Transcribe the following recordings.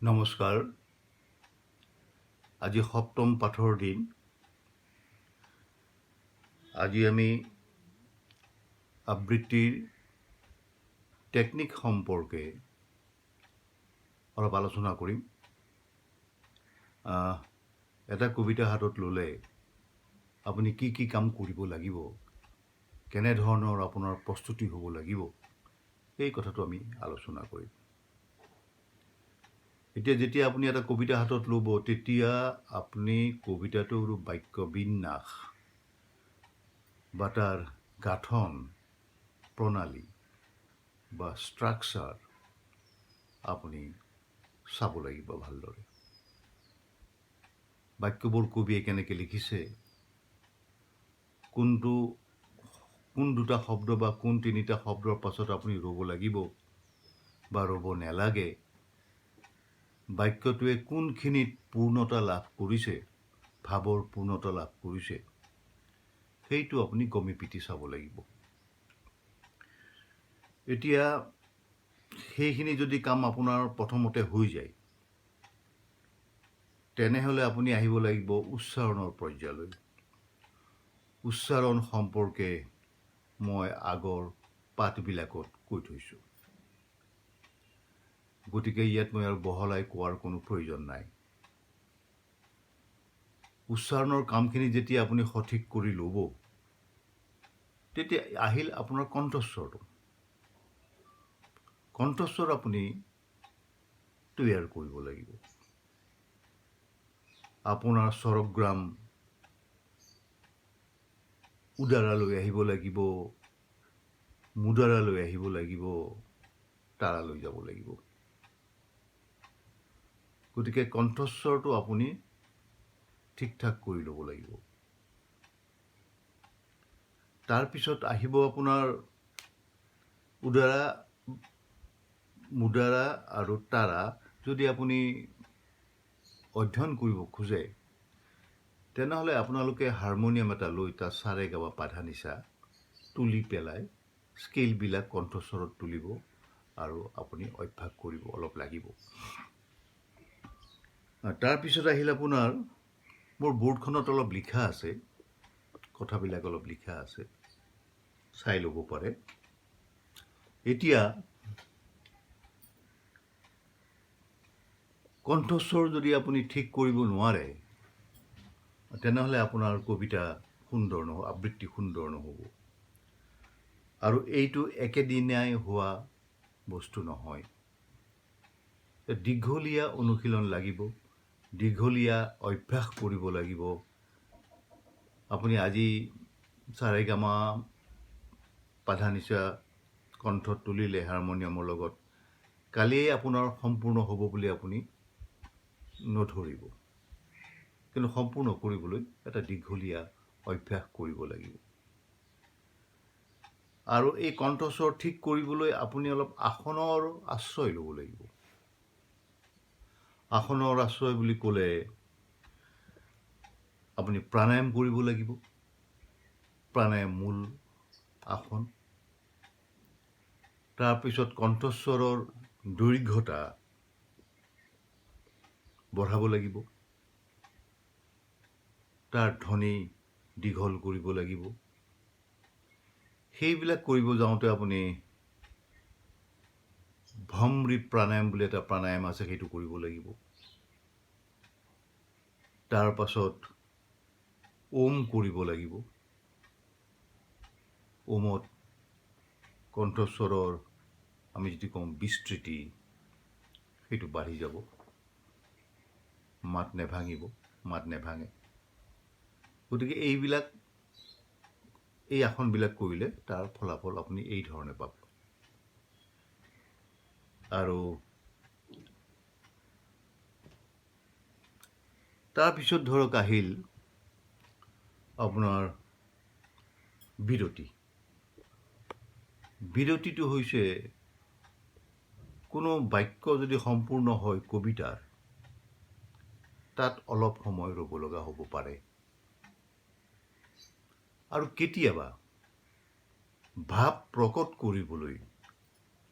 নমস্কাৰ। আজি সপ্তম পাঠৰ দিন। আজি আমি আবৃত্তিৰ টেকনিক সম্পৰ্কে অলপ আলোচনা কৰিম। এটা কবিতা হাতত ল'লে আপুনি কি কি কাম কৰিব লাগিব, কেনেধৰণৰ আপোনাৰ প্ৰস্তুতি হ'ব লাগিব, এই কথাটো আমি আলোচনা কৰিম। এতিয়া যেতিয়া আপুনি এটা কবিতা হাতত ল'ব, তেতিয়া আপুনি কবিতাটোৰ বাক্য বিন্যাস বা তাৰ গাঁথন প্ৰণালী বা ষ্ট্ৰাকচাৰ আপুনি চাব লাগিব ভালদৰে। বাক্যবোৰ কবিয়ে কেনেকৈ লিখিছে, কোন দুটা শব্দ বা কোন তিনিটা শব্দৰ পাছত আপুনি ৰ'ব লাগিব বা ৰ'ব নালাগে, বাক্যটোৱে কোনখিনিত পূৰ্ণতা লাভ কৰিছে, ভাৱৰ পূৰ্ণতা লাভ কৰিছে, সেইটো আপুনি গমি পিটি চাব লাগিব। এতিয়া সেইখিনি যদি কাম আপোনাৰ প্ৰথমতে হৈ যায়, তেনেহ'লে আপুনি আহিব লাগিব উচ্চাৰণৰ পৰ্যায়লৈ। উচ্চাৰণ সম্পৰ্কে মই আগৰ পাঠবিলাকত কৈ থৈছোঁ, গতিকে ইয়াত মই আৰু বহলাই কোৱাৰ কোনো প্ৰয়োজন নাই। উচ্চাৰণৰ কামখিনি যেতিয়া আপুনি সঠিক কৰি ল'ব, তেতিয়া আহিল আপোনাৰ কণ্ঠস্বৰটো। কণ্ঠস্বৰ আপুনি তৈয়াৰ কৰিব লাগিব। আপোনাৰ স্বৰগ্ৰাম উদাৰালৈ আহিব লাগিব, মুদাৰালৈ আহিব লাগিব, তাৰালৈ যাব লাগিব। গতিকে কণ্ঠস্বৰটো আপুনি ঠিক ঠাক কৰি ল'ব লাগিব। তাৰপিছত আহিব আপোনাৰ উদাৰা, মুদাৰা আৰু তাৰা। যদি আপুনি অধ্যয়ন কৰিব খোজে, তেনেহ'লে আপোনালোকে হাৰমনিয়াম এটা লৈ তাত চাৰে গাবা পাধা নিচা তুলি পেলাই স্কেলবিলাক কণ্ঠস্বৰত তুলিব আৰু আপুনি অভ্যাস কৰিব, অলপ লাগিব। তাৰপিছত আহিল আপোনাৰ, মোৰ বৰ্ডখনত অলপ লিখা আছে, কথাবিলাক অলপ লিখা আছে, চাই ল'ব পাৰে। এতিয়া কণ্ঠস্বৰ যদি আপুনি ঠিক কৰিব নোৱাৰে, তেনেহ'লে আপোনাৰ কবিতা সুন্দৰ নহ'ব, আবৃত্তি সুন্দৰ নহ'ব। আৰু এইটো একেদিনাই হোৱা বস্তু নহয়। দীঘলীয়া অনুশীলন লাগিব, দীঘলীয়া অভ্যাস কৰিব লাগিব। আপুনি আজি চাৰেগামা পাধা নিচা কণ্ঠত তুলিলে হাৰমনিয়ামৰ লগত, কালিয়েই আপোনাৰ সম্পূৰ্ণ হ'ব বুলি আপুনি নধৰিব। কিন্তু সম্পূৰ্ণ কৰিবলৈ এটা দীঘলীয়া অভ্যাস কৰিব লাগিব। আৰু এই কণ্ঠস্বৰ ঠিক কৰিবলৈ আপুনি অলপ আসনৰ আশ্ৰয় ল'ব লাগিব। আসনৰ আশ্ৰয় বুলি ক'লে আপুনি প্ৰাণায়াম কৰিব লাগিব। প্ৰাণায়াম মূল আসন। তাৰপিছত কণ্ঠস্বৰৰ দৈৰ্ঘ্যতা বঢ়াব লাগিব। তাৰ ধ্বনি দীঘল কৰিব লাগিব। সেইবিলাক কৰিব যাওঁতে আপুনি ভ্ৰমৰি প্ৰাণায়াম বুলি এটা প্ৰাণায়াম আছে, সেইটো কৰিব লাগিব। তাৰ পাছত ওম কৰিব লাগিব। ওমত কণ্ঠস্বৰৰ আমি যদি কওঁ বিস্তৃতি, সেইটো বাঢ়ি যাব, মাত নেভাঙে। গতিকে এই আসনবিলাক কৰিলে তাৰ ফলাফল আপুনি এই ধৰণে পাব। আৰু তাৰপিছত ধৰক আহিল আপোনাৰ বিৰতি। বিৰতিটো হৈছে কোনো বাক্য যদি সম্পূৰ্ণ হয় কবিতাৰ, তাত অলপ সময় ৰ'ব লগা হ'ব পাৰে। আৰু কেতিয়াবা ভাৱ প্ৰকট কৰিবলৈ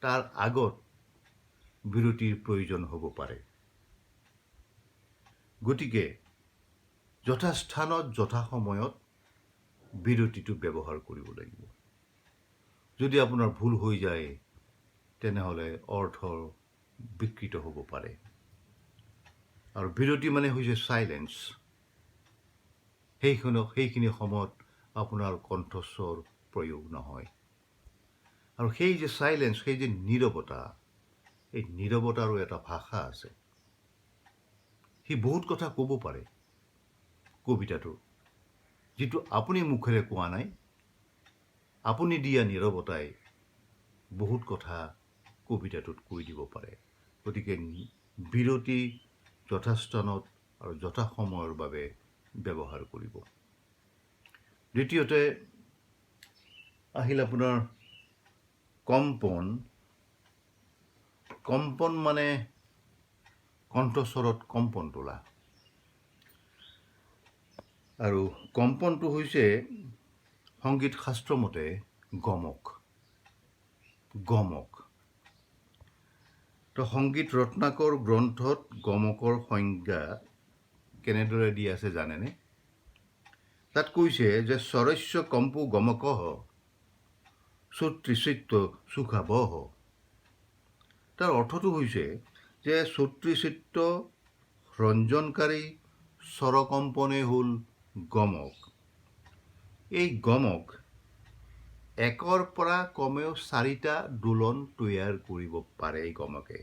তাৰ আগত বিৰতিৰ প্ৰয়োজন হ'ব পাৰে। গতিকে যথাস্থানত যথাসময়ত বিৰতিটো ব্যৱহাৰ কৰিব লাগিব। যদি আপোনাৰ ভুল হৈ যায় তেনেহ'লে অৰ্থৰ বিকৃত হ'ব পাৰে। আৰু বিৰতি মানে হৈছে চাইলেঞ্চ। সেইখিনি সময়ত আপোনাৰ কণ্ঠস্বৰ প্ৰয়োগ নহয়। আৰু সেই যে চাইলেঞ্চ, সেই যে নীৰৱতা, এই নীৰৱতাৰো এটা ভাষা আছে। সি বহুত কথা ক'ব পাৰে কবিতাটোৰ, যিটো আপুনি মুখেৰে কোৱা নাই। আপুনি দিয়া নীৰৱতাই বহুত কথা কবিতাটোত কৈ দিব পাৰে। গতিকে বিৰতি যথাস্থানত আৰু যথাসময়ৰ বাবে ব্যৱহাৰ কৰিব। দ্বিতীয়তে আহিল আপোনাৰ কম্পন। কম্পন মানে কণ্ঠস্বৰত কম্পন তোলা। আৰু কম্পনটো হৈছে সংগীত শাস্ত্ৰ মতে গমক। তো সংগীত ৰত্নাকৰ গ্ৰন্থত গমকৰ সংজ্ঞা কেনেদৰে দি আছে জানেনে? তাত কৈছে যে স্বৰস্য কম্পু গমকঃ শ্ৰোতৃচিত্ত সুখাবহ। তাৰ অৰ্থটো হৈছে যে শ্ৰোতৃচিত্ত ৰঞ্জনকাৰী স্বৰকম্পনে হ'ল গমক। এই গমক একৰ পৰা কমেও 4টা দোলন তৈয়াৰ কৰিব পাৰে এই গমকে,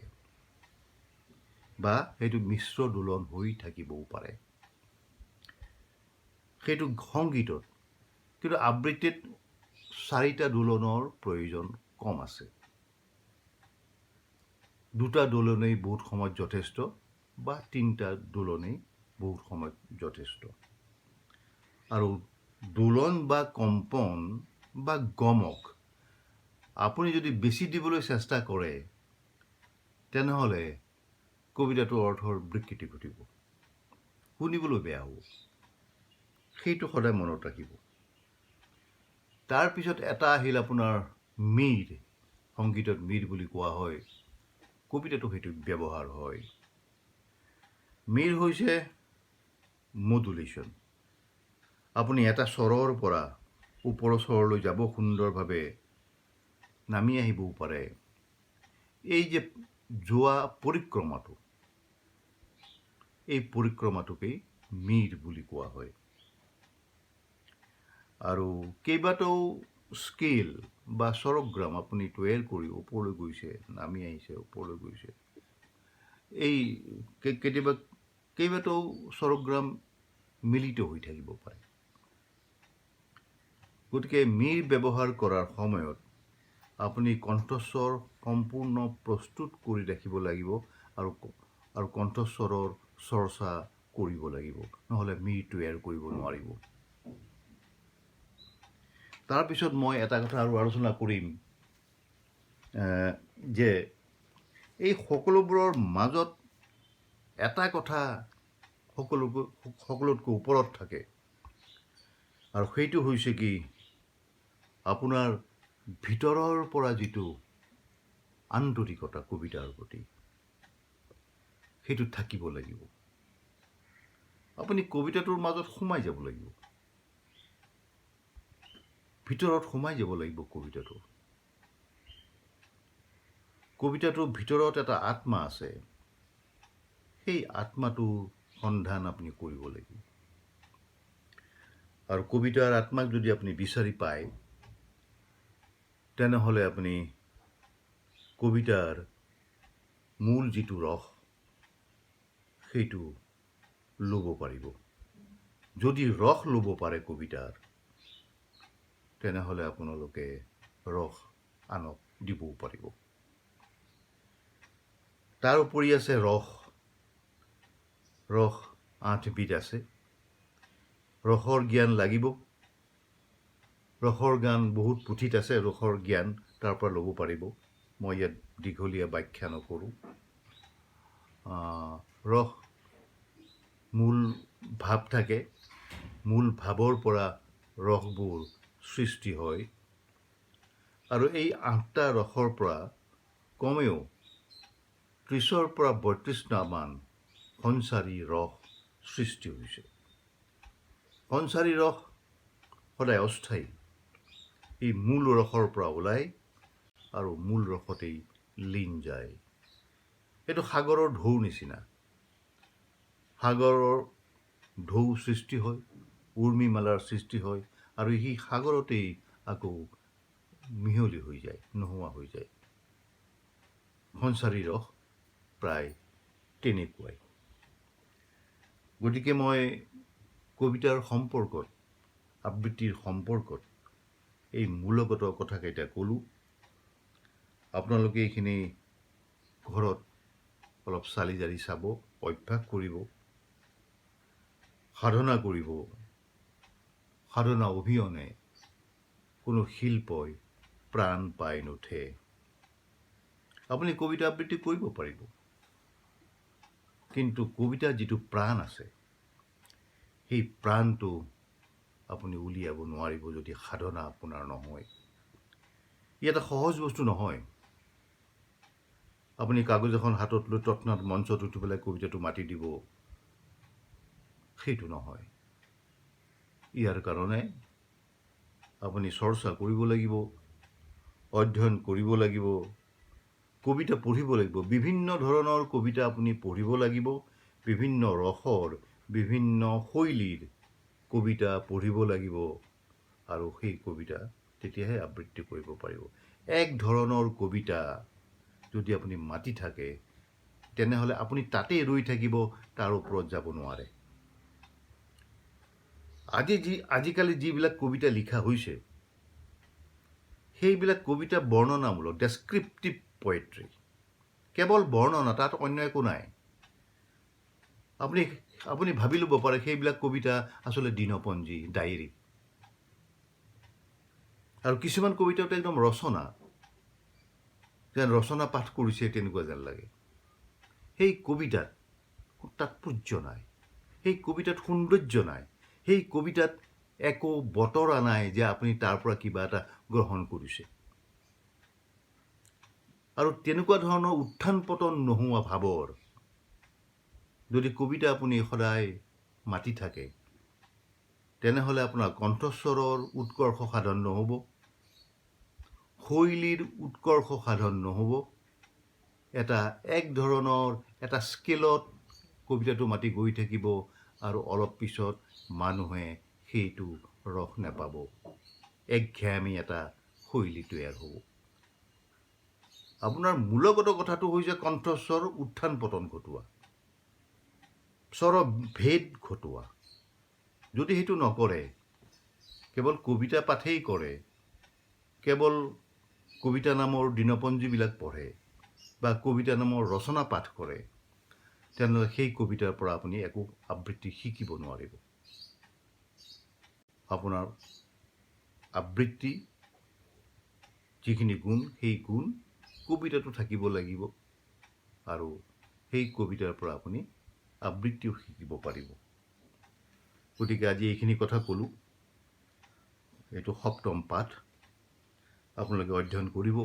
বা সেইটো মিশ্ৰ দোলন হৈ থাকিবও পাৰে। সেইটো সংগীতত, কিন্তু আবৃত্তিত 4টা দোলনৰ প্ৰয়োজন কম আছে। 2টা দোলনেই বহুত সময়ত যথেষ্ট, বা 3টা দোলনেই বহুত সময়ত যথেষ্ট। আৰু দোলন বা কম্পন বা গমক আপুনি যদি বেছি দিবলৈ চেষ্টা কৰে তেনেহ'লে কবিতাটোৰ অৰ্থৰ বিকৃতি ঘটিব, শুনিবলৈ বেয়া হ'ব। সেইটো সদায় মনত ৰাখিব। তাৰপিছত এটা আহিল আপোনাৰ মীৰ। সংগীতত মীৰ বুলি কোৱা হয়, কবিতাটো সেইটো ব্যৱহাৰ হয়। মীৰ হৈছে মডুলেশ্যন। আপুনি এটা স্বৰৰ পৰা ওপৰৰ স্বৰলৈ যাব, সুন্দৰভাৱে নামি আহিবও পাৰে। এই যে যোৱা পৰিক্ৰমাটো, এই পৰিক্ৰমাটোকেই মীৰ বুলি কোৱা হয়। আৰু কেইবাটাও স্কেল বা স্বৰগ্ৰাম আপুনি তৈয়াৰ কৰি ওপৰলৈ গৈছে, নামি আহিছে, ওপৰলৈ গৈছে। এই কেতিয়াবা কেইবাটাও স্বৰগ্ৰাম মিলিত হৈ থাকিব পাৰে। গতিকে মীৰ ব্যৱহাৰ কৰাৰ সময়ত আপুনি কণ্ঠস্বৰ সম্পূৰ্ণ প্ৰস্তুত কৰি ৰাখিব লাগিব, আৰু কণ্ঠস্বৰৰ চৰ্চা কৰিব লাগিব, নহ'লে মীৰ তৈয়াৰ কৰিব নোৱাৰিব। তাৰপিছত মই এটা কথা আৰু আলোচনা কৰিম যে এই সকলোবোৰৰ মাজত এটা কথা সকলোতকৈ ওপৰত থাকে, আৰু সেইটো হৈছে কি, আপোনাৰ ভিতৰৰ পৰা যিটো আন্তৰিকতা কবিতাৰ প্ৰতি, সেইটো থাকিব লাগিব। আপুনি কবিতাটোৰ মাজত সোমাই যাব লাগিব, ভিতৰত সোমাই যাব লাগিব। কবিতাটোৰ ভিতৰত এটা আত্মা আছে, সেই আত্মাটো সন্ধান আপুনি কৰিব লাগিব। আৰু কবিতাৰ আত্মাক যদি আপুনি বিচাৰি পায় তেনেহ'লে আপুনি কবিতাৰ মূল যিটো ৰস সেইটো ল'ব পাৰিব। যদি ৰস ল'ব পাৰে কবিতাৰ, তেনেহ'লে আপোনালোকে ৰস আনক দিবও পাৰিব। তাৰ উপৰি আছে ৰস 8বিধ আছে। ৰসৰ জ্ঞান লাগিব। ৰসৰ জ্ঞান বহুত পুথিত আছে, ৰসৰ জ্ঞান তাৰ পৰা ল'ব পাৰিব। মই ইয়াত দীঘলীয়া ব্যাখ্যা নকৰোঁ। ৰস মূল ভাৱ থাকে, মূল ভাৱৰ পৰা ৰসবোৰ সৃষ্টি হয়। আৰু এই 8টা ৰসৰ পৰা কমেও 30ৰ পৰা 32টামান সঞ্চাৰী ৰস সৃষ্টি হৈছে। সঞ্চাৰী ৰস সদায় অস্থায়ী। এই মূল ৰসৰ পৰা ওলায় আৰু মূল ৰসতেই লীন যায়। এইটো সাগৰৰ ঢৌৰ নিচিনা। সাগৰৰ ঢৌ সৃষ্টি হয়, উৰ্মিমালাৰ সৃষ্টি হয়, আৰু সেই সাগৰতেই আকৌ মিহলি হৈ যায়, নোহোৱা হৈ যায়। সঞ্চাৰী ৰস প্ৰায় তেনেকুৱাই। গতিকে মই কবিতাৰ সম্পৰ্কত, আবৃত্তিৰ সম্পৰ্কত এই মূলগত কথাকেইটা ক'লোঁ। আপোনালোকে এইখিনি ঘৰত অলপ চালি জাৰি চাব, অভ্যাস কৰিব, সাধনা কৰিব। সাধনা অবিহনে কোনো শিল্পই প্ৰাণ পাই নুঠে। আপুনি কবিতা আবৃত্তি কৰিব পাৰিব, কিন্তু কবিতাৰ যিটো প্ৰাণ আছে, সেই প্ৰাণটো আপুনি উলিয়াব নোৱাৰিব যদি সাধনা আপোনাৰ নহয়। ই এটা সহজ বস্তু নহয়। আপুনি কাগজ এখন হাতত লৈ তৎক্ষণাৎ মঞ্চত উঠি পেলাই কবিতাটো মাতি দিব, সেইটো নহয়। ইয়াৰ কাৰণে আপুনি চৰ্চা কৰিব লাগিব, অধ্যয়ন কৰিব লাগিব, কবিতা পঢ়িব লাগিব। বিভিন্ন ধৰণৰ কবিতা আপুনি পঢ়িব লাগিব, বিভিন্ন ৰসৰ, বিভিন্ন শৈলীৰ কবিতা পঢ়িব লাগিব, আৰু সেই কবিতা তেতিয়াহে আবৃত্তি কৰিব পাৰিব। এক ধৰণৰ কবিতা যদি আপুনি মাতি থাকে, তেনেহ'লে আপুনি তাতেই ৰৈ থাকিব, তাৰ ওপৰত যাব নোৱাৰে। আজিকালি যিবিলাক কবিতা লিখা হৈছে, সেইবিলাক কবিতা বৰ্ণনামূলক, ডেছক্ৰিপটিভ পয়েট্ৰি। কেৱল বৰ্ণনা, তাত অন্য একো নাই। আপুনি ভাবি ল'ব পাৰে সেইবিলাক কবিতা আচলতে দিনপঞ্জী, ডায়েৰী। আৰু কিছুমান কবিতাটো একদম ৰচনা, যেন ৰচনা পাঠ কৰিছে তেনেকুৱা যেন লাগে। সেই কবিতাত তাৎপৰ্য নাই, সেই কবিতাত সৌন্দৰ্য নাই, সেই কবিতাত একো বতৰা নাই যে আপুনি তাৰ পৰা কিবা এটা গ্ৰহণ কৰিছে। আৰু তেনেকুৱা ধৰণৰ উত্থান পতন নোহোৱা ভাৱৰ যদি কবিতা আপুনি সদায় মাতি থাকে, তেনেহ'লে আপোনাৰ কণ্ঠস্বৰৰ উৎকৰ্ষ সাধন নহ'ব, শৈলীৰ উৎকৰ্ষ সাধন নহ'ব। এক ধৰণৰ এটা স্কেলত কবিতাটো মাতি গৈ থাকিব, আৰু অলপ পিছত মানুহে সেইটো ৰস নাপাব। একঘেয়ামী এটা শৈলী তৈয়াৰ হ'ব। আপোনাৰ মূলগত কথাটো হৈছে কণ্ঠস্বৰ উত্থান পতন ঘটোৱা, স্বৰ ভেদ ঘটোৱা। যদি সেইটো নকৰে, কেৱল কবিতা পাঠেই কৰে, কেৱল কবিতা নামৰ দিনপঞ্জীবিলাক পঢ়ে, বা কবিতা নামৰ ৰচনা পাঠ কৰে, তেনেহ'লে সেই কবিতাৰ পৰা আপুনি একো আবৃত্তি শিকিব নোৱাৰিব। আপোনাৰ আবৃত্তি যিখিনি গুণ, সেই গুণ কবিতাটো থাকিব লাগিব, আৰু সেই কবিতাৰ পৰা আপুনি আবৃত্তিও শিকিব পাৰিব। গতিকে আজি এইখিনি কথা ক'লোঁ। এইটো ৭ম পাঠ। আপোনালোকে অধ্যয়ন কৰিব,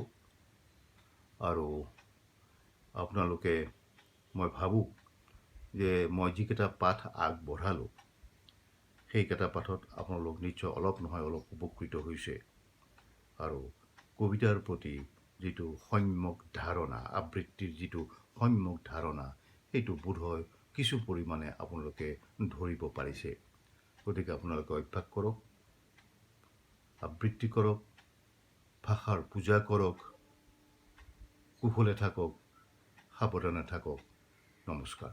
আৰু আপোনালোকে, মই ভাবোঁ যে মই যিকেইটা পাঠ আগবঢ়ালোঁ, সেইকেইটা পাঠত আপোনালোক নিশ্চয় অলপ নহয় অলপ উপকৃত হৈছে। আৰু কবিতাৰ প্ৰতি যিটো সম্যক ধাৰণা, আবৃত্তিৰ যিটো সম্যক ধাৰণা, সেইটো বোধহয় কিছু পৰিমাণে আপোনালোকে ধৰিব পাৰিছে। গতিকে আপোনালোকে অভ্যাস কৰক, আবৃত্তি কৰক, ভাষাৰ পূজা কৰক, কুশলে থাকক, সাৱধানে থাকক। নমস্কাৰ।